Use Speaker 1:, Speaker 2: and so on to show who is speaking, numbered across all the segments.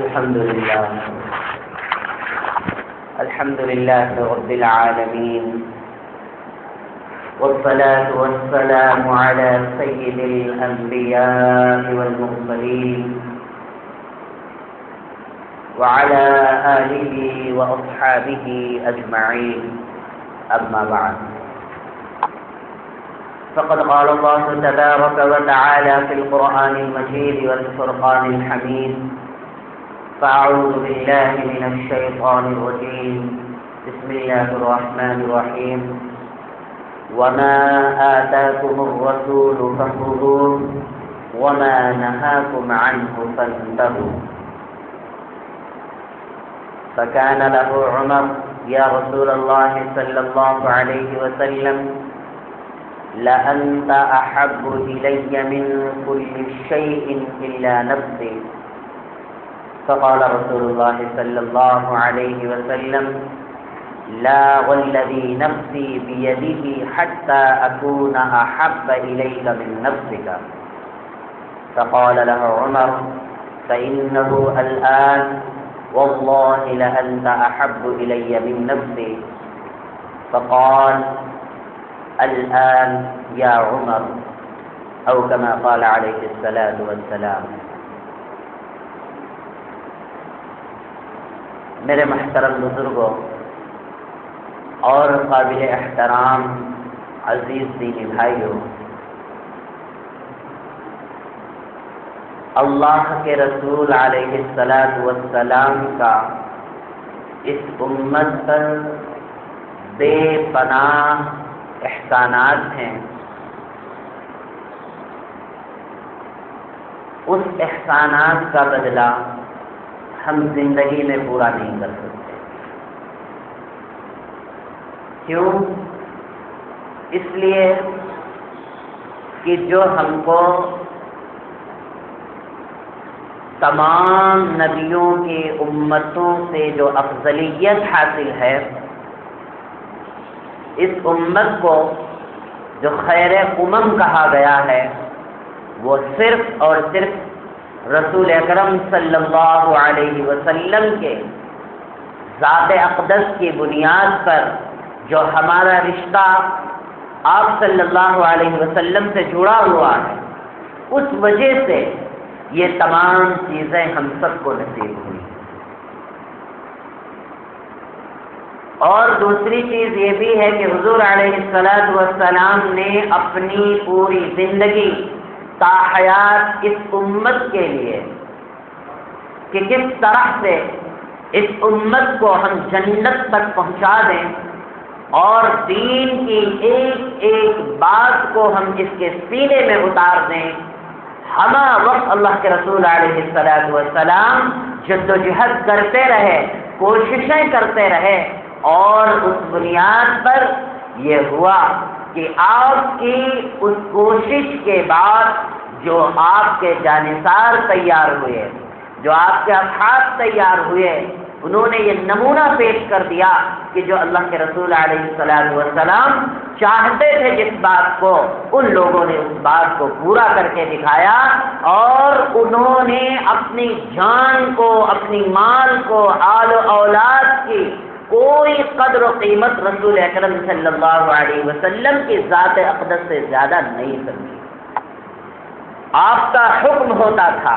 Speaker 1: الحمد لله رب العالمين، والصلاة والسلام على سيد الأنبياء والمرسلين وعلى آله وأصحابه أجمعين، أما بعد. فقد قال الله تبارك وتعالى في القرآن المجيد والفرقان الحميد: فأعوذ بالله من الشيطان الرجيم، بسم الله الرحمن الرحيم. وما آتاكم الرسول فخذوه وما نهاكم عنه فانتهوا. فكان له عمر: يا رسول الله صلى الله عليه وسلم، لأنت أحب إلي من كل شيء إلا نفسي. فقال رسول الله صلى الله عليه وسلم: لا والذي نفسي بيده حتى أكون أحب إليك من نفسك. فقال له عمر: فإنه الآن والله لأنت أحب إلي من نفسي. فقال: الآن يا عمر، أو كما قال عليه الصلاة والسلام. میرے محترم بزرگوں اور قابل احترام عزیز دینی بھائیوں، اللہ کے رسول علیہ الصلاۃ والسلام کا اس امت پر بے پناہ احسانات ہیں. اس احسانات کا بدلہ ہم زندگی میں پورا نہیں کر سکتے. کیوں؟ اس لیے کہ جو ہم کو تمام نبیوں کی امتوں سے جو افضلیت حاصل ہے، اس امت کو جو خیر امم کہا گیا ہے، وہ صرف اور صرف رسول اکرم صلی اللہ علیہ وسلم کے ذات اقدس کی بنیاد پر جو ہمارا رشتہ آپ صلی اللہ علیہ وسلم سے جڑا ہوا ہے، اس وجہ سے یہ تمام چیزیں ہم سب کو نصیب ہوئی. اور دوسری چیز یہ بھی ہے کہ حضور علیہ الصلاۃ والسلام نے اپنی پوری زندگی تا حیات اس امت کے لیے کہ کس طرح سے اس امت کو ہم جنت تک پہنچا دیں اور دین کی ایک ایک بات کو ہم اس کے سینے میں اتار دیں، ہمہ وقت اللہ کے رسول علیہ الصلاۃ والسلام جد و جہد کرتے رہے، کوششیں کرتے رہے، اور اس بنیاد پر یہ ہوا کہ آپ کی اس کوشش کے بعد جو آپ کے جانثار تیار ہوئے، جو آپ کے اصحاب تیار ہوئے، انہوں نے یہ نمونہ پیش کر دیا کہ جو اللہ کے رسول علیہ الصلاۃ والسلام چاہتے تھے جس بات کو، ان لوگوں نے اس بات کو پورا کر کے دکھایا، اور انہوں نے اپنی جان کو، اپنی مال کو، آل و اولاد کی کوئی قدر و قیمت رسول اکرم صلی اللہ علیہ وسلم کی ذات اقدس سے زیادہ نہیں سمجھی. آپ کا حکم ہوتا تھا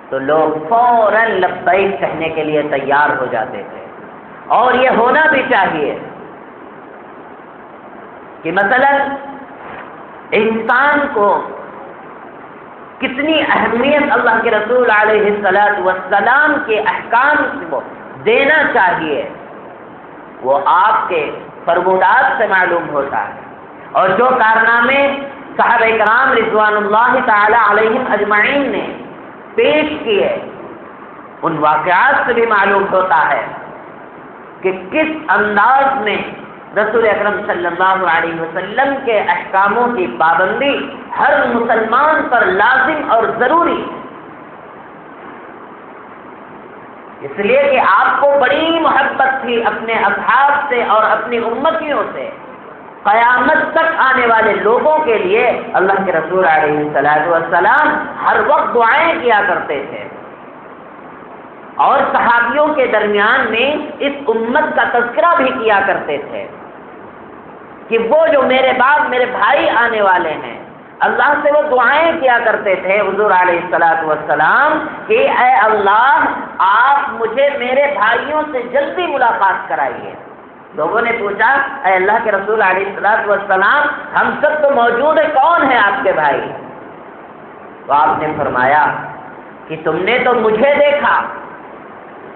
Speaker 1: تو لوگ فوراً لبیک کہنے کے لیے تیار ہو جاتے تھے، اور یہ ہونا بھی چاہیے کہ مثلا انسان کو کتنی اہمیت اللہ کے رسول علیہ الصلاۃ والسلام کے احکام کو دینا چاہیے، وہ آپ کے فرمودات سے معلوم ہوتا ہے. اور جو کارنامے صحابہ کرام رضوان اللہ تعالی علیہم اجمعین نے پیش کیے، ان واقعات سے بھی معلوم ہوتا ہے کہ کس انداز میں رسول اکرم صلی اللہ علیہ وسلم کے احکاموں کی پابندی ہر مسلمان پر لازم اور ضروری. اس لیے کہ آپ کو بڑی محبت تھی اپنے اصحاب سے اور اپنی امتیوں سے. قیامت تک آنے والے لوگوں کے لیے اللہ کے رسول علیہ الصلوۃ والسلام ہر وقت دعائیں کیا کرتے تھے. اور صحابیوں کے درمیان میں اس امت کا تذکرہ بھی کیا کرتے تھے کہ وہ جو میرے بعد میرے بھائی آنے والے ہیں، اللہ سے وہ دعائیں کیا کرتے تھے حضور علیہ الصلوۃ والسلام کہ اے اللہ آپ مجھے میرے بھائیوں سے جلدی ملاقات کرائیے۔ لوگوں نے پوچھا اے اللہ کے رسول علیہ الصلوۃ والسلام ہم سب تو موجود ہیں، کون ہے آپ کے بھائی؟ تو آپ نے فرمایا کہ تم نے تو مجھے دیکھا،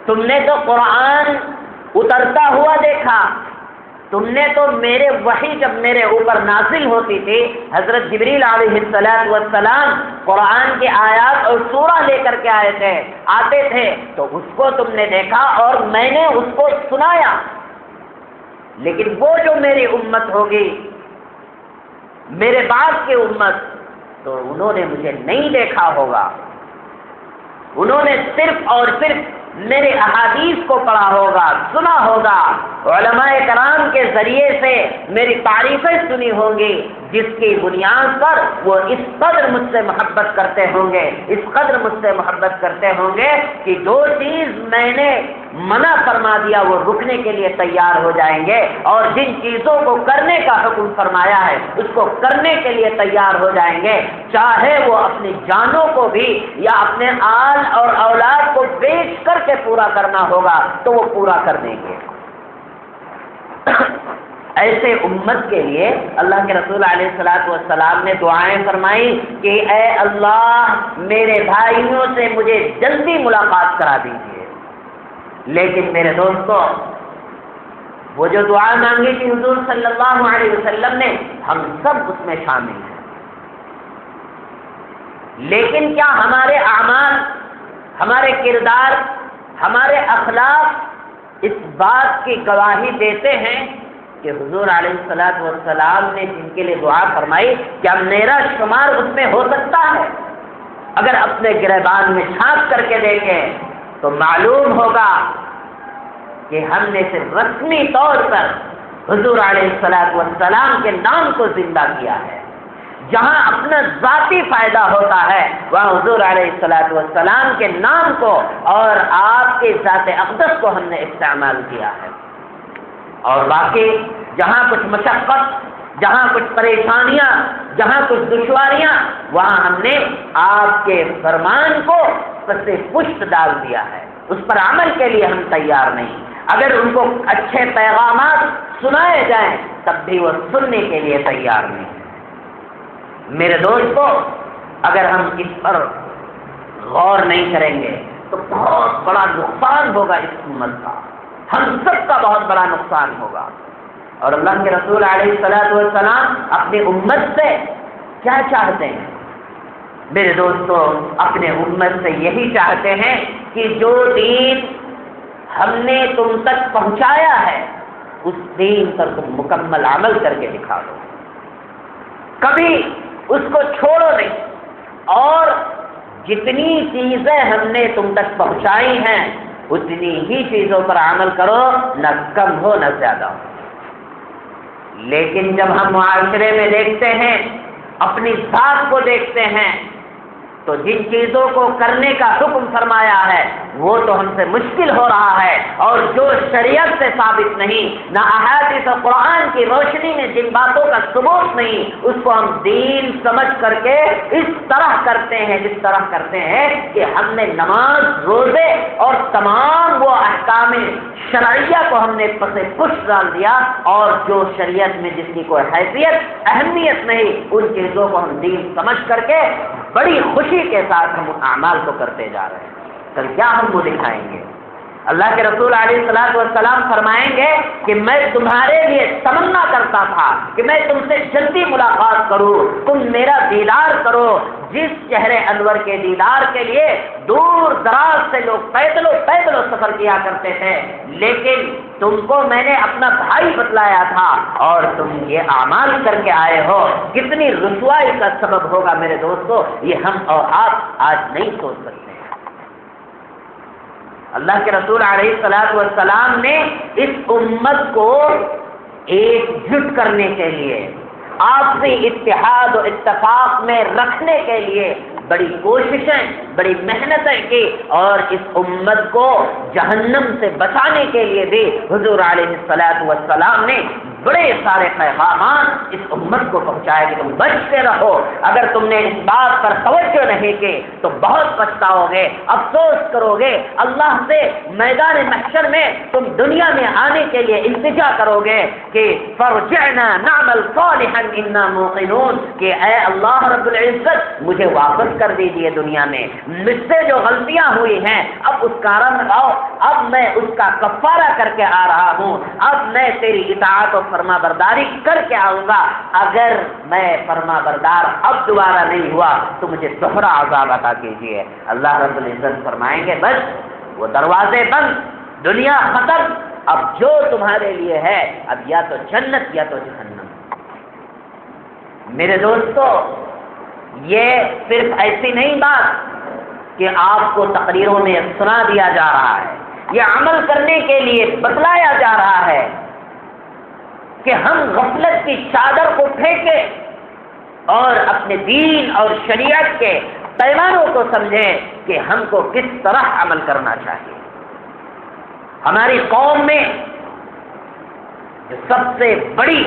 Speaker 1: تم نے تو قرآن اترتا ہوا دیکھا، تم نے تو میرے وحی جب میرے اوپر نازل ہوتی تھی، حضرت جبریل علیہ السلام قرآن کے آیات اور سورہ لے کر کے آتے تھے تو اس کو تم نے دیکھا اور میں نے اس کو سنایا، لیکن وہ جو میری امت ہوگی، میرے بعد کی امت، تو انہوں نے مجھے نہیں دیکھا ہوگا، انہوں نے صرف اور صرف میرے احادیث کو پڑھا ہوگا، سنا ہوگا، علماء کرام کے ذریعے سے میری تعریفیں سنی ہوں گی، جس کی بنیاد پر وہ اس قدر مجھ سے محبت کرتے ہوں گے، اس قدر مجھ سے محبت کرتے ہوں گے کہ جو چیز میں نے منع فرما دیا وہ رکنے کے لیے تیار ہو جائیں گے، اور جن چیزوں کو کرنے کا حکم فرمایا ہے اس کو کرنے کے لیے تیار ہو جائیں گے، چاہے وہ اپنی جانوں کو بھی یا اپنے آل اور اولاد کو بیچ کر کے پورا کرنا ہوگا تو وہ پورا کر دیں گے۔ ایسے امت کے لیے اللہ کے رسول علیہ الصلوۃ والسلام نے دعائیں فرمائی کہ اے اللہ میرے بھائیوں سے مجھے جلدی ملاقات کرا دیجیے۔ لیکن میرے دوستو، وہ جو دعا مانگی تھی حضور صلی اللہ علیہ وسلم نے، ہم سب اس میں شامل ہیں، لیکن کیا ہمارے اعمال، ہمارے کردار، ہمارے اخلاق اس بات کی گواہی دیتے ہیں کہ حضور علیہ الصلوۃ والسلام نے جن کے لیے دعا فرمائی کیا میرا شمار اس میں ہو سکتا ہے؟ اگر اپنے گریبان میں جھانک کر کے دیکھیں تو معلوم ہوگا کہ ہم نے صرف رسمی طور پر حضور علیہ الصلوۃ والسلام کے نام کو زندہ کیا ہے۔ جہاں اپنا ذاتی فائدہ ہوتا ہے وہاں حضور علیہ الصلوۃ والسلام کے نام کو اور آپ کے ذات اقدس کو ہم نے استعمال کیا ہے، اور باقی جہاں کچھ مشقت، جہاں کچھ پریشانیاں، جہاں کچھ دشواریاں، وہاں ہم نے آپ کے فرمان کو پس پشت ڈال دیا ہے، اس پر عمل کے لیے ہم تیار نہیں۔ اگر ان کو اچھے پیغامات سنائے جائیں تب بھی وہ سننے کے لیے تیار نہیں۔ میرے دوستو، اگر ہم اس پر غور نہیں کریں گے تو بہت بڑا نقصان ہوگا اس امت کا، ہم سب کا بہت بڑا نقصان ہوگا۔ اور اللہ کے رسول علیہ الصلوۃ والسلام اپنی امت سے کیا چاہتے ہیں؟ میرے دوستو، اپنے امت سے یہی چاہتے ہیں کہ جو دین ہم نے تم تک پہنچایا ہے اس دین پر تم مکمل عمل کر کے دکھا دو، کبھی اس کو چھوڑو نہیں، اور جتنی چیزیں ہم نے تم تک پہنچائی ہیں اتنی ہی چیزوں پر عمل کرو، نہ کم ہو نہ زیادہ ہو۔ لیکن جب ہم معاشرے میں دیکھتے ہیں، اپنی ذات کو دیکھتے ہیں، تو جن چیزوں کو کرنے کا حکم فرمایا ہے وہ تو ہم سے مشکل ہو رہا ہے، اور جو شریعت سے ثابت نہیں، نہ احادیث قرآن کی روشنی میں جن باتوں کا ثبوت نہیں، اس کو ہم دین سمجھ کر کے اس طرح کرتے ہیں جس طرح کرتے ہیں کہ ہم نے نماز، روزے اور تمام وہ احکام شرعیہ کو ہم نے پس پش ڈال دیا، اور جو شریعت میں جس کی کوئی حیثیت، اہمیت نہیں، ان چیزوں کو ہم دین سمجھ کر کے بڑی خوشی کے ساتھ ہم اعمال کو کرتے جا رہے ہیں۔ کل کیا ہم وہ دکھائیں گے؟ اللہ کے رسول علیہ الصلوۃ والسلام فرمائیں گے کہ میں تمہارے لیے تمنا کرتا تھا کہ میں تم سے جلدی ملاقات کروں، تم میرا دیدار کرو، جس چہرے انور کے دیدار کے لیے دور دراز سے لوگ پیدل سفر کیا کرتے تھے، لیکن تم کو میں نے اپنا بھائی بتلایا تھا اور تم یہ اعمال کر کے آئے ہو، کتنی رسوائی کا سبب ہوگا میرے دوستو، یہ ہم اور آپ آج نہیں سوچ سکتے۔ اللہ کے رسول علیہ الصلوۃ والسلام نے اس امت کو ایک جٹ کرنے کے لیے، آپسی اتحاد و اتفاق میں رکھنے کے لیے بڑی کوششیں، بڑی محنتیں کی، اور اس امت کو جہنم سے بچانے کے لیے بھی حضور علیہ الصلوۃ والسلام نے بڑے سارے پیغامات اس امت کو پہنچائے کہ تم بچتے رہو۔ اگر تم نے اس بات پر توجہ نہیں کی تو بہت پچھتاؤ گے، افسوس کرو گے، اللہ سے میدان محشر میں تم دنیا میں آنے کے لیے التجا کرو گے کہ فرجعنا نعمل صالحا انا موقنون، کہ اے اللہ رب العزت مجھے واپس کر دیجئے دنیا میں، مجھ سے جو غلطیاں ہوئی ہیں اب اس کا رنگ آؤ، اب میں اس کا کفارہ کر کے آ رہا ہوں، اب میں تیری اطاعت و فرما برداری کر کے آؤں گا، اگر میں فرما بردار اب دوبارہ نہیں ہوا تو مجھے دوہرا عذاب عطا کیجیے۔ اللہ رب العزت فرمائیں گے بس وہ دروازے بند، دنیا ختم، اب جو تمہارے لیے ہے اب یا تو جنت یا تو جہنم۔ میرے دوستو، یہ صرف ایسی نہیں بات کہ آپ کو تقریروں میں سنا دیا جا رہا ہے، یہ عمل کرنے کے لیے بتلایا جا رہا ہے کہ ہم غفلت کی چادر کو پھینکیں اور اپنے دین اور شریعت کے پیمانوں کو سمجھیں کہ ہم کو کس طرح عمل کرنا چاہیے۔ ہماری قوم میں جو سب سے بڑی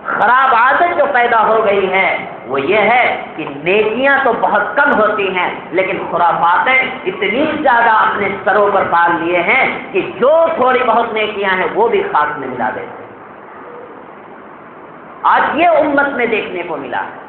Speaker 1: خراب عادت جو پیدا ہو گئی ہے وہ یہ ہے کہ نیکیاں تو بہت کم ہوتی ہیں لیکن خرافاتیں اتنی زیادہ اپنے سروں پر پال لیے ہیں کہ جو تھوڑی بہت نیکیاں ہیں وہ بھی خاک میں ملا دیتے ہیں۔ آج یہ امت میں دیکھنے کو ملا ہے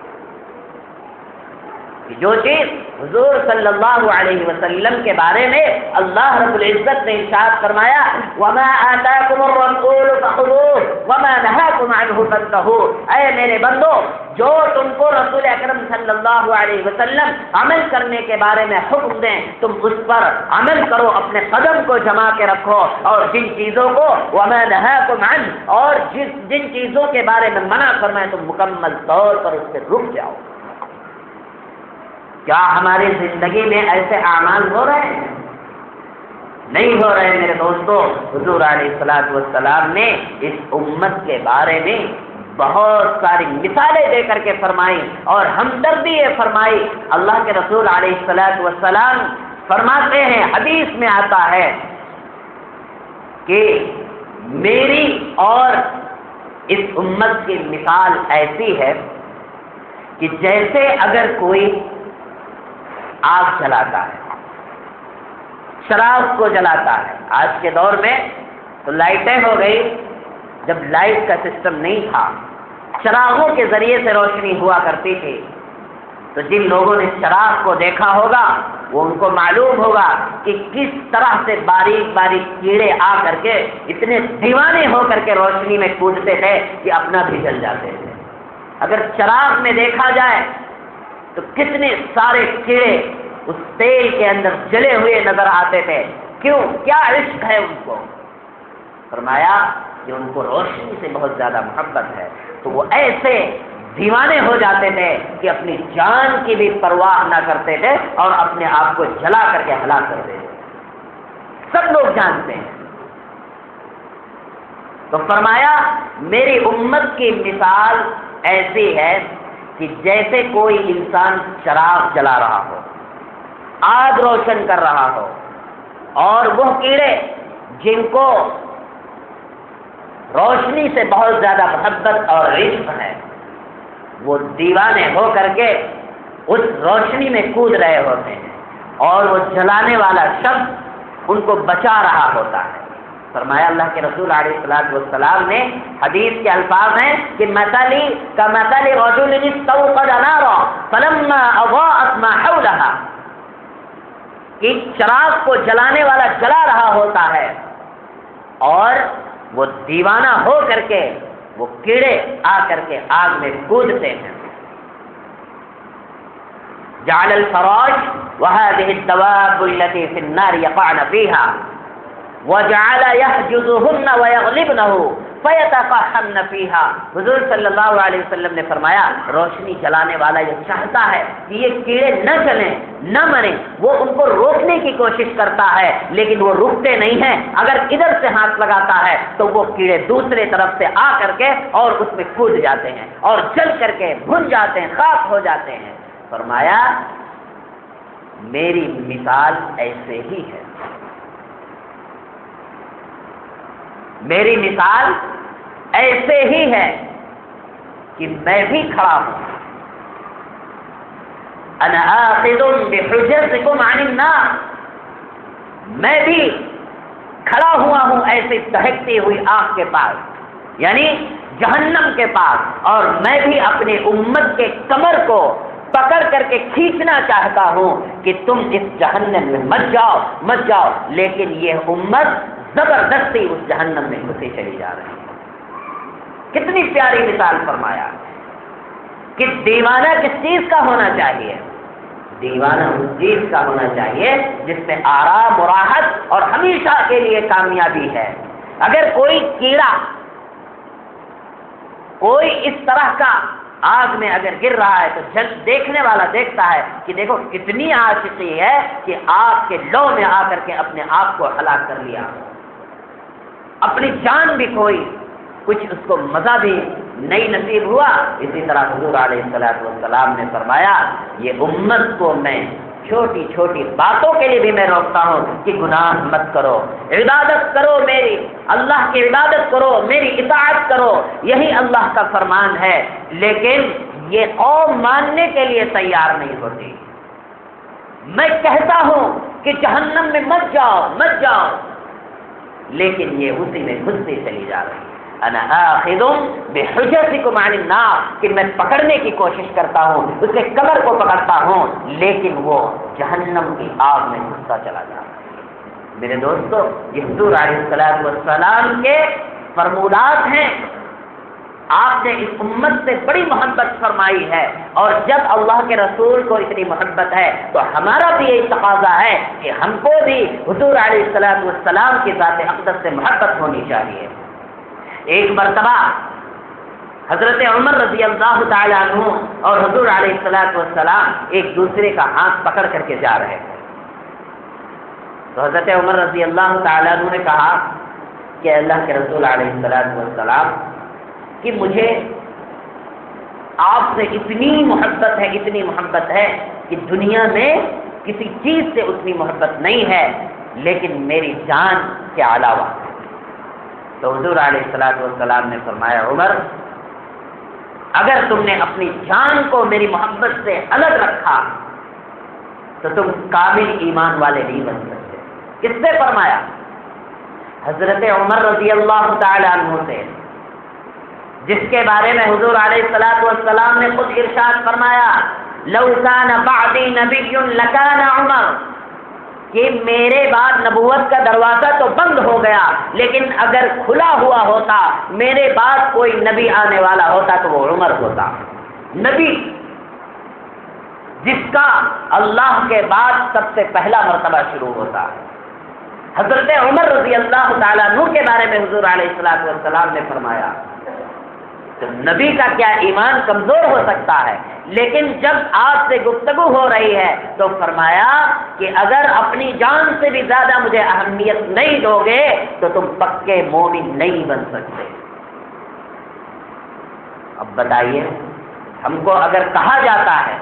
Speaker 1: کہ جو چیز حضور صلی اللہ علیہ وسلم کے بارے میں اللہ رب العزت نے ارشاد فرمایا وَمَا آتَاكُمُ الرَّسُولُ فَخُذُوهُ وَمَا نَهَاكُمْ عَنْهُ فَانْتَهُوا، اے میرے بندو جو تم کو رسول اکرم صلی اللہ علیہ وسلم عمل کرنے کے بارے میں حکم دیں تم اس پر عمل کرو، اپنے قدم کو جما کے رکھو، اور جن چیزوں کو وَمَا نَهَاكُمْ عَنْهُ، اور جن چیزوں کے بارے میں منع فرمائے تم مکمل طور پر اس سے رک جاؤ۔ کیا ہماری زندگی میں ایسے اعمال ہو رہے ہیں؟ نہیں ہو رہے میرے دوستو۔ حضور علیہ الصلوۃ والسلام نے اس امت کے بارے میں بہت ساری مثالیں دے کر کے فرمائی اور ہمدردی فرمائی۔ اللہ کے رسول علیہ الصلوۃ والسلام فرماتے ہیں، حدیث میں آتا ہے کہ میری اور اس امت کی مثال ایسی ہے کہ جیسے اگر کوئی آگ جلاتا ہے، چراغ کو جلاتا ہے۔ آج کے دور میں تو لائٹیں ہو گئی، جب لائٹ کا سسٹم نہیں تھا چراغوں کے ذریعے سے روشنی ہوا کرتی تھی، تو جن لوگوں نے چراغ کو دیکھا ہوگا وہ ان کو معلوم ہوگا کہ کس طرح سے باریک باریک کیڑے آ کر کے اتنے دیوانے ہو کر کے روشنی میں کودتے تھے کہ اپنا بھی جل جاتے تھے۔ اگر چراغ میں دیکھا جائے تو کتنے سارے کیڑے اس تیل کے اندر جلے ہوئے نظر آتے تھے۔ کیوں؟ کیا عشق ہے ان کو؟ فرمایا کہ ان کو روشنی سے بہت زیادہ محبت ہے، تو وہ ایسے دیوانے ہو جاتے تھے کہ اپنی جان کی بھی پرواہ نہ کرتے تھے اور اپنے آپ کو جلا کر کے ہلاک کر دیتے تھے۔ سب لوگ جانتے ہیں۔ تو فرمایا میری امت کی مثال ایسی ہے کہ جیسے کوئی انسان چراغ جلا رہا ہو، آگ روشن کر رہا ہو، اور وہ کیڑے جن کو روشنی سے بہت زیادہ محبت اور عشق ہے وہ دیوانے ہو کر کے اس روشنی میں کود رہے ہوتے ہیں اور وہ جلانے والا شخص ان کو بچا رہا ہوتا ہے۔ فرمایا اللہ کے رسول علیہ الصلوۃ والسلام نے، حدیث کے الفاظ ہیں کہ مثلی کمثل رجل استوقد نارا فلما اضاءت ما حولها، کہ چراغ کو جلانے والا جلا رہا ہوتا ہے اور وہ دیوانہ ہو کر کے وہ کیڑے آ کر کے آگ میں کودتے ہیں۔ جعل الفراش وهذه الدواب التي في النار يقعن فيها وجعل يحجزهن ويغلبنه فَيَتَفَحَّمْنَ فِيهَا، حضور صلی اللہ علیہ وسلم نے فرمایا روشنی جلانے والا یہ چاہتا ہے کہ یہ کیڑے نہ چلیں نہ مریں، وہ ان کو روکنے کی کوشش کرتا ہے لیکن وہ رکتے نہیں ہیں، اگر ادھر سے ہاتھ لگاتا ہے تو وہ کیڑے دوسرے طرف سے آ کر کے اور اس میں کود جاتے ہیں اور جل کر کے بھن جاتے ہیں، خاک ہو جاتے ہیں۔ فرمایا میری مثال ایسے ہی ہے، میری مثال ایسے ہی ہے کہ میں بھی کھڑا ہوں، انا آخذ بحجزکم عن النار، میں بھی کھڑا ہوا ہوں ایسے دہکتی ہوئی آگ کے پاس، یعنی جہنم کے پاس، اور میں بھی اپنے امت کے کمر کو پکڑ کر کے کھینچنا چاہتا ہوں کہ تم اس جہنم میں مت جاؤ، لیکن یہ امت زبردستی اس جہنم میں گھسے چلی جا رہی ہے۔ کتنی پیاری مثال فرمایا کہ دیوانہ کس چیز کا ہونا چاہیے؟ دیوانہ اس چیز کا ہونا چاہیے جس میں آرام و راحت اور ہمیشہ کے لیے کامیابی ہے۔ اگر کوئی کیڑا کوئی اس طرح کا آگ میں اگر گر رہا ہے تو دیکھنے والا دیکھتا ہے کہ دیکھو کتنی عاشقی ہے کہ آگ کے لو میں آ کر کے اپنے آپ کو ہلاک کر لیا، اپنی جان بھی کھوئی، کچھ اس کو مزہ بھی نہیں نصیب ہوا۔ اسی طرح حضور علیہ السلام نے فرمایا یہ امت کو میں چھوٹی چھوٹی باتوں کے لیے بھی میں روکتا ہوں کہ گناہ مت کرو، عبادت کرو، میری اللہ کی عبادت کرو، میری اطاعت کرو، یہی اللہ کا فرمان ہے، لیکن یہ قوم ماننے کے لیے تیار نہیں ہوتی۔ میں کہتا ہوں کہ جہنم میں مت جاؤ، لیکن یہ اسی میں گھستی چلی جا رہی ہے۔ انا آخذ بحجزکم عن النار، کہ میں پکڑنے کی کوشش کرتا ہوں، اس کے کمر کو پکڑتا ہوں، لیکن وہ جہنم کی آگ میں گھستا چلا جا رہا ہے۔ میرے دوستو، یہ حضور علیہ السلام کے فرمودات ہیں۔ آپ نے اس امت سے بڑی محبت فرمائی ہے، اور جب اللہ کے رسول کو اتنی محبت ہے تو ہمارا بھی یہی تقاضا ہے کہ ہم کو بھی حضور علیہ السلام کی ذات اقدس سے محبت ہونی چاہیے۔ ایک مرتبہ حضرت عمر رضی اللہ تعالیٰ عنہ اور حضور علیہ السلام ایک دوسرے کا ہاتھ پکڑ کر کے جا رہے تھے، تو حضرت عمر رضی اللہ تعالیٰ عنہ نے کہا کہ اللہ کے رسول علیہ السلام کہ مجھے آپ سے اتنی محبت ہے کہ دنیا میں کسی چیز سے اتنی محبت نہیں ہے، لیکن میری جان کے علاوہ۔ تو حضور علیہ السلام نے فرمایا عمر، اگر تم نے اپنی جان کو میری محبت سے الگ رکھا تو تم کامل ایمان والے نہیں بن سکتے۔ کس سے فرمایا؟ حضرت عمر رضی اللہ تعالی عنہ سے، جس کے بارے میں حضور علیہ السلام نے خود ارشاد فرمایا لو کان بعدی نبی لکان عمر، کہ میرے بعد نبوت کا دروازہ تو بند ہو گیا، لیکن اگر کھلا ہوا ہوتا، میرے بعد کوئی نبی آنے والا ہوتا تو وہ عمر ہوتا۔ نبی جس کا اللہ کے بعد سب سے پہلا مرتبہ شروع ہوتا، حضرت عمر رضی اللہ تعالیٰ عنہ کے بارے میں حضور علیہ السلام نے فرمایا تو نبی کا کیا ایمان کمزور ہو سکتا ہے، لیکن جب آپ سے گفتگو ہو رہی ہے تو فرمایا کہ اگر اپنی جان سے بھی زیادہ مجھے اہمیت نہیں دو گے تو تم پکے مومن نہیں بن سکتے۔ اب بتائیے، ہم کو اگر کہا جاتا ہے،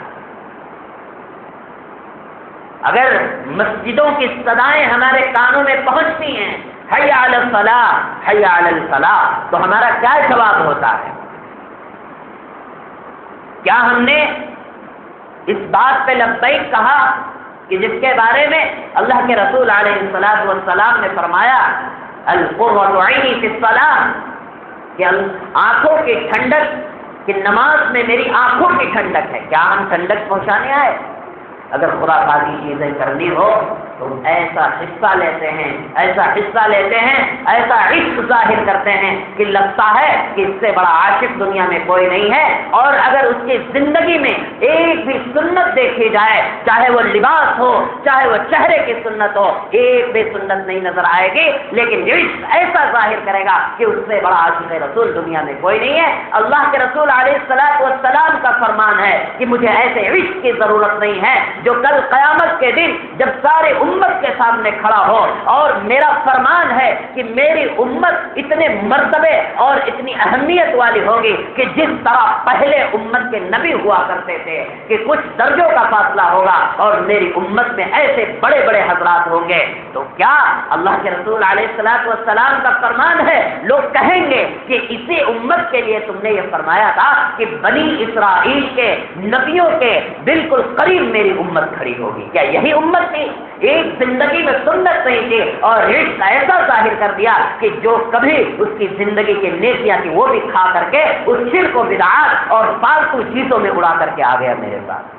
Speaker 1: اگر مسجدوں کی صدائیں ہمارے کانوں میں پہنچتی ہیں حی علی الصلاۃ حی علی الفلاح، تو ہمارا کیا جواب ہوتا ہے؟ کیا ہم نے اس بات پہ لبیک کہا کہ جس کے بارے میں اللہ کے رسول علیہ السلام نے فرمایا القرۃ عینی فی الصلاۃ، کہ آنکھوں کی ٹھنڈک، کہ نماز میں میری آنکھوں کی ٹھنڈک ہے؟ کیا ہم ٹھنڈک پہنچانے آئے؟ اگر خرافاتی چیزیں کرنی ہو تو ایسا حصہ لیتے ہیں، ایسا حصہ لیتے ہیں، ایسا عشق ظاہر کرتے ہیں کہ لگتا ہے کہ اس سے بڑا عاشق دنیا میں کوئی نہیں ہے، اور اگر اس کی زندگی میں ایک بھی سنت دیکھی جائے، چاہے وہ لباس ہو، چاہے وہ چہرے کی سنت ہو، ایک بھی سنت نہیں نظر آئے گی، لیکن عشق ایسا ظاہر کرے گا کہ اس سے بڑا عاشق رسول دنیا میں کوئی نہیں ہے۔ اللہ کے رسول علیہ الصلوۃ والسلام کا فرمان ہے کہ مجھے ایسے عشق کی ضرورت نہیں ہے جو کل قیامت کے دن جب سارے امت کے سامنے کھڑا ہو، اور میرا فرمان ہے کہ میری امت اتنے مرتبے اور اتنی اہمیت والی ہوگی کہ جس طرح پہلے امت کے نبی ہوا کرتے تھے کہ کچھ درجوں کا فاصلہ ہوگا، اور میری امت میں ایسے بڑے بڑے حضرات ہوں گے، تو کیا اللہ کے رسول علیہ الصلوۃ والسلام کا فرمان ہے، لوگ کہیں گے کہ اسی امت کے لیے تم نے یہ فرمایا تھا کہ بنی اسرائیل کے نبیوں کے بالکل قریب میری امت کھڑی ہوگی، کیا یہی امت تھی؟ ایک زندگی میں سنت نہیں تھی، اور عشق ایسا ظاہر کر دیا کہ جو کبھی اس کی زندگی کی نیکیاں تھی وہ بھی کھا کر کے اس شرک و بدعات اور فالتو چیزوں میں اڑا کر کے آ گیا میرے ساتھ۔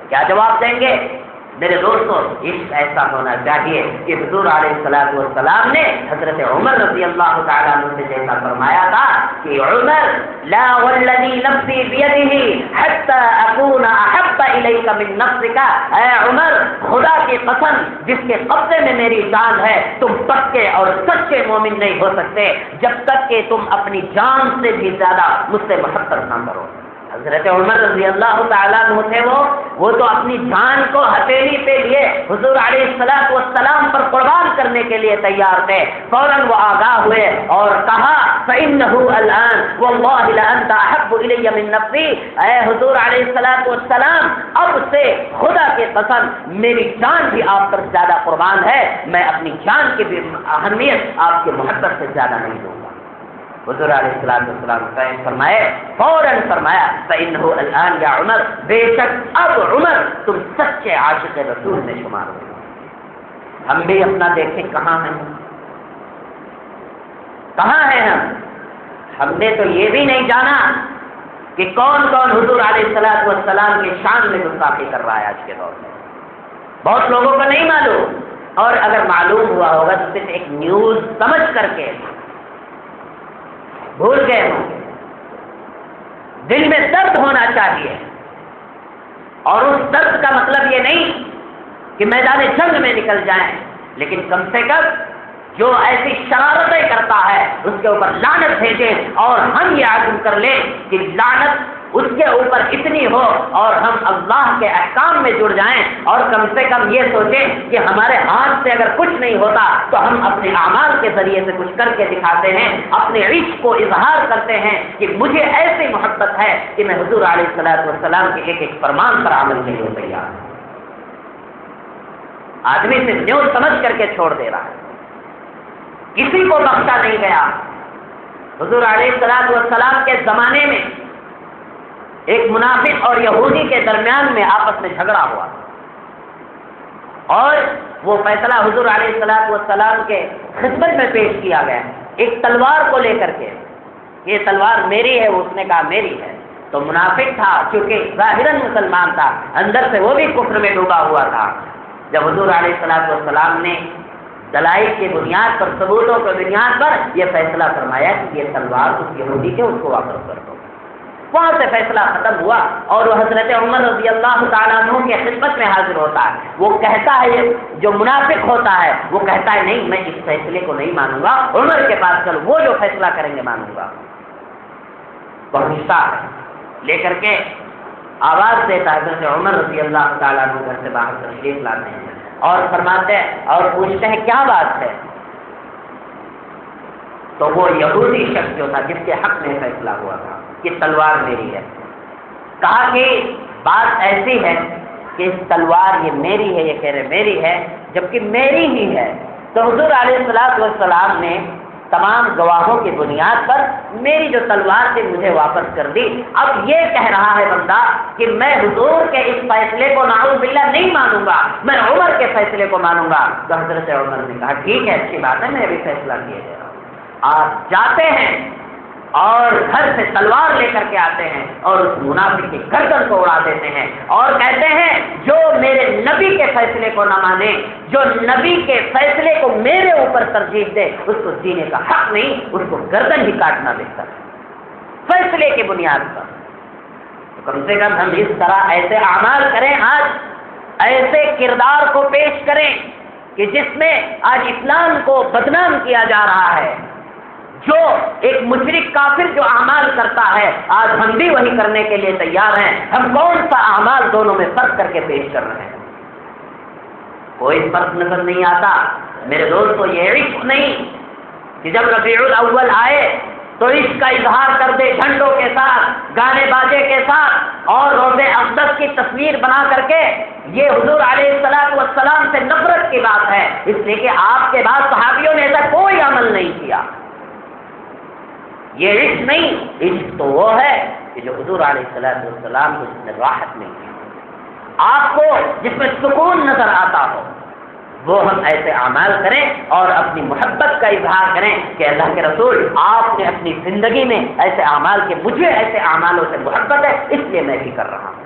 Speaker 1: کیا جواب دیں گے؟ میرے دوستوں، عشق ایسا ہونا چاہیے کہ حضور علیہ الصلوۃ والسلام نے حضرت عمر رضی اللہ تعالیٰ عنہ سے جیسا فرمایا تھا کہ عمر لا والذی نفسی بیدہ حتی اکون احب الیک من نفسک، اے عمر خدا کی قسم جس کے قبضے میں میری جان ہے، تم پکے اور سچے مومن نہیں ہو سکتے جب تک کہ تم اپنی جان سے بھی زیادہ مجھ سے محبت نہ کرو۔ حضرت عمر رضی اللہ تعالیٰ عنہ تھے، وہ تو اپنی جان کو ہتھیلی پہ لیے حضور علیہ الصلوۃ والسلام پر قربان کرنے کے لیے تیار تھے۔ فوراً وہ آگاہ ہوئے اور کہا فإنه الآن واللہ لأنت أحب إلی من نفسی، اے حضور علیہ الصلوۃ والسلام اب سے خدا کی قسم میری جان بھی آپ پر زیادہ قربان ہے، میں اپنی جان کی بھی اہمیت آپ کی محبت سے زیادہ نہیں دوں گا۔ حضور علیہ السلام فرمائے، فوراً فرمایا فإنه الآن یا عمر، بے شک اب عمر تم سچے عاشق رسول میں شمار ہو۔ ہم بھی اپنا دیکھیں کہاں ہیں، کہاں ہیں ہم نے تو یہ بھی نہیں جانا کہ کون کون حضور علیہ الصلوۃ والسلام کے شان میں گستاخی کر رہا ہے آج کے دور میں۔ بہت لوگوں کو نہیں معلوم، اور اگر معلوم ہوا ہوگا تو صرف ایک نیوز سمجھ کر کے بھول گئے ہوں گے۔ دل میں درد ہونا چاہیے، اور اس درد کا مطلب یہ نہیں کہ میدان جنگ میں نکل جائیں، لیکن کم سے کم جو ایسی شرارتیں کرتا ہے اس کے اوپر لعنت بھیجے، اور ہم یہ عزم کر لیں کہ لعنت اس کے اوپر اتنی ہو اور ہم اللہ کے احکام میں جڑ جائیں، اور کم سے کم یہ سوچیں کہ ہمارے ہاتھ سے اگر کچھ نہیں ہوتا تو ہم اپنے اعمال کے ذریعے سے کچھ کر کے دکھاتے ہیں، اپنے عشق کو اظہار کرتے ہیں کہ مجھے ایسی محبت ہے کہ میں حضور علیہ الصلوۃ والسلام کے ایک ایک فرمان پر عمل نہیں ہو تیار۔ آدمی سے نیوز سمجھ کر کے چھوڑ دے رہا ہے، کسی کو بخشا نہیں گیا۔ حضور علیہ الصلوۃ والسلام کے زمانے میں ایک منافق اور یہودی کے درمیان میں آپس میں جھگڑا ہوا، اور وہ فیصلہ حضور علیہ الصلوۃ والسلام کے خدمت میں پیش کیا گیا ایک تلوار کو لے کر کے، یہ تلوار میری ہے، اس نے کہا میری ہے۔ تو منافق تھا، چونکہ ظاہراً مسلمان تھا، اندر سے وہ بھی کفر میں ڈوبا ہوا تھا۔ جب حضور علیہ الصلوۃ والسلام نے دلائل کی بنیاد پر، ثبوتوں کی بنیاد پر یہ فیصلہ فرمایا کہ یہ تلوار اس یہودی کے، اس کو واپس کر دو، وہاں سے فیصلہ ختم ہوا، اور وہ حضرت عمر رضی اللہ تعالیٰ عنہ کی خدمت میں حاضر ہوتا ہے۔ وہ کہتا ہے، جو منافق ہوتا ہے وہ کہتا ہے نہیں میں اس فیصلے کو نہیں مانوں گا، عمر کے پاس چلو، وہ جو فیصلہ کریں گے مانوں گا۔ پہنچتا ہے، لے کر کے آواز دیتا ہے، حضرت عمر رضی اللہ تعالیٰ عنہ گھر سے باہر تشریف لاتے ہیں اور فرماتے ہیں اور پوچھتے ہیں کیا بات ہے؟ تو وہ یہودی شخص جو تھا جس کے حق میں فیصلہ ہوا تھا کہ تلوار میری ہے، کہا کہ بات ایسی ہے کہ اس تلوار یہ میری ہے، یہ کہہ رہے میری ہے جبکہ میری ہی ہے۔ تو حضور علیہ الصلوۃ والسلام نے تمام گواہوں کی بنیاد پر میری جو تلوار تھی مجھے واپس کر دی۔ اب یہ کہہ رہا ہے بندہ کہ میں حضور کے اس فیصلے کو نعوذ باللہ نہیں مانوں گا، میں عمر کے فیصلے کو مانوں گا۔ تو حضرت عمر نے کہا ٹھیک ہے، اچھی بات ہے، میں بھی فیصلہ کیے گا۔ آپ جاتے ہیں اور گھر سے تلوار لے کر کے آتے ہیں اور اس منافق کی گردن کو اڑا دیتے ہیں اور کہتے ہیں جو میرے نبی کے فیصلے کو نہ مانے، جو نبی کے فیصلے کو میرے اوپر ترجیح دے، اس کو جینے کا حق نہیں، اس کو گردن ہی کاٹنا بہتر ہے فیصلے کی بنیاد پر۔ تو کم سے کم ہم اس طرح ایسے اعمال کریں، آج ایسے کردار کو پیش کریں کہ جس میں آج اسلام کو بدنام کیا جا رہا ہے۔ جو ایک مشرک کافر جو اعمال کرتا ہے، آج ہم بھی وہی کرنے کے لیے تیار ہیں۔ ہم کون سا اعمال دونوں میں فرق کر کے پیش کر رہے ہیں؟ کوئی فرق نظر نہیں آتا میرے دوستو۔ یہ عشق نہیں کہ جب ربیع الاول آئے تو عشق کا اظہار کر دے جھنڈوں کے ساتھ، گانے باجے کے ساتھ اور روضے اقدس کی تصویر بنا کر کے۔ یہ حضور علیہ الصلوۃ والسلام سے نفرت کی بات ہے، اس لیے کہ آپ کے بعد صحابیوں نے ایسا کوئی عمل نہیں کیا۔ یہ عشق نہیں، عشق تو وہ ہے کہ جو حضور علیہ الصلوۃ والسلام کو جس میں راحت ملتی ہے، آپ کو جس میں سکون نظر آتا ہو، وہ ہم ایسے اعمال کریں اور اپنی محبت کا اظہار کریں کہ اللہ کے رسول آپ نے اپنی زندگی میں ایسے اعمال کے، مجھے ایسے اعمالوں سے محبت ہے اس لیے میں بھی کر رہا ہوں۔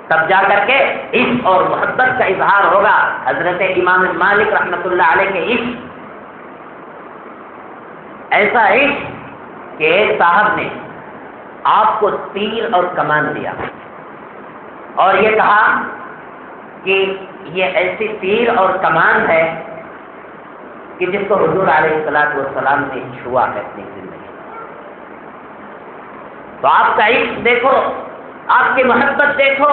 Speaker 1: تب جا کر کے عشق اور محبت کا اظہار ہوگا۔ حضرت امام مالک رحمۃ اللہ علیہ کے عشق، ایسا عشق کہ ایک صاحب نے آپ کو تیر اور کمان دیا اور یہ کہا کہ یہ ایسی تیر اور کمان ہے کہ جس کو حضور علیہ الصلوۃ والسلام نے چھوا ہے اپنی زندگی میں۔ تو آپ کا عشق دیکھو، آپ کی محبت دیکھو۔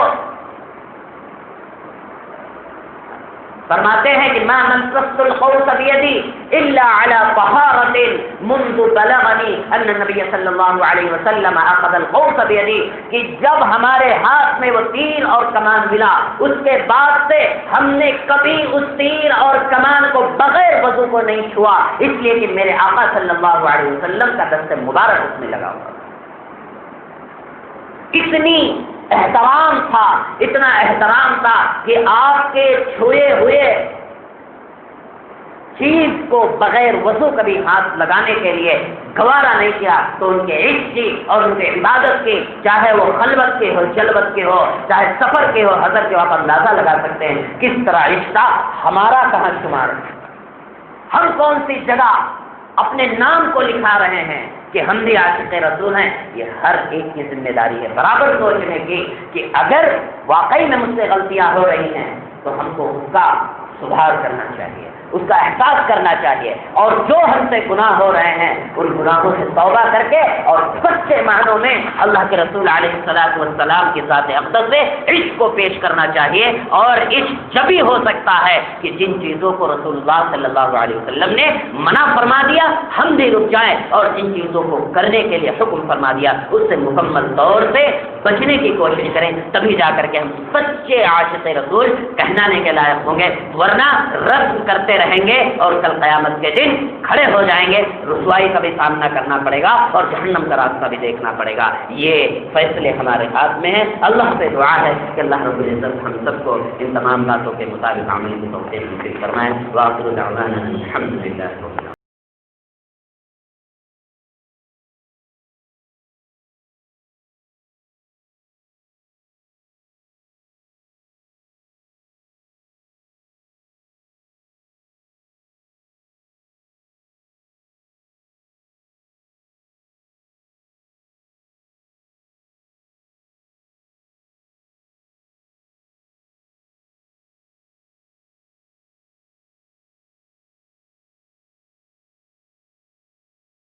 Speaker 1: فرماتے ہیں کہ ما منصت القوس بیدی الا علی طہارۃ منذ بلغنی ان النبی صلی اللہ علیہ وسلم اخذ القوس بیدی، کہ جب ہمارے ہاتھ میں وہ تیر اور کمان ملا اس کے بعد سے ہم نے کبھی اس تیر اور کمان کو بغیر وضو کو نہیں چھوا، اس لیے کہ میرے آقا صلی اللہ علیہ وسلم کا دست مبارک اس میں لگا ہوا۔ اتنی احترام تھا، اتنا احترام تھا کہ آپ کے چھوئے ہوئے چیز کو بغیر وضو کبھی ہاتھ لگانے کے لیے گوارا نہیں کیا۔ تو ان کے عشق کی اور ان کے عبادت کی، چاہے وہ خلوت کے ہو، جلوت کے ہو، چاہے سفر کے ہو، حضرت کے آپ اندازہ لگا سکتے ہیں کس طرح عشق تھا۔ ہمارا کہاں شمار ہے؟ ہم کون سی جگہ اپنے نام کو لکھا رہے ہیں کہ ہم بھی عاشق رسول ہیں؟ یہ ہر ایک کی ذمہ داری ہے برابر سوچنے کی کہ اگر واقعی میں مجھ سے غلطیاں ہو رہی ہیں تو ہم کو اس کا سدھار کرنا چاہیے، اس کا احساس کرنا چاہیے، اور جو ہم سے گناہ ہو رہے ہیں ان گناہوں سے توبہ کر کے اور سچے معنوں میں اللہ کے رسول علیہ الصلوۃ والسلام کی ذات اقدس سے عشق کو پیش کرنا چاہیے۔ اور عشق جب ہی ہو سکتا ہے کہ جن چیزوں کو رسول اللہ صلی اللہ علیہ وسلم نے منع فرما دیا ہم بھی رک جائیں، اور جن چیزوں کو کرنے کے لیے حکم فرما دیا اس سے مکمل طور سے بچنے کی کوشش کریں، تبھی جا کر کے ہم سچے عاشق رسول کہلانے کے لائق ہوں گے، ورنہ رد کرتے رہیں گے اور کل قیامت کے دن کھڑے ہو جائیں گے، رسوائی کا بھی سامنا کرنا پڑے گا اور جہنم کا راستہ بھی دیکھنا پڑے گا۔ یہ فیصلے ہمارے ہاتھ میں ہیں۔ اللہ سے دعا ہے کہ اللہ رب العزت ہم سب کو ان تمام باتوں کے مطابق عمل کی توفیق نصیب فرمائے۔ وآخر دعوانا الحمد للہ۔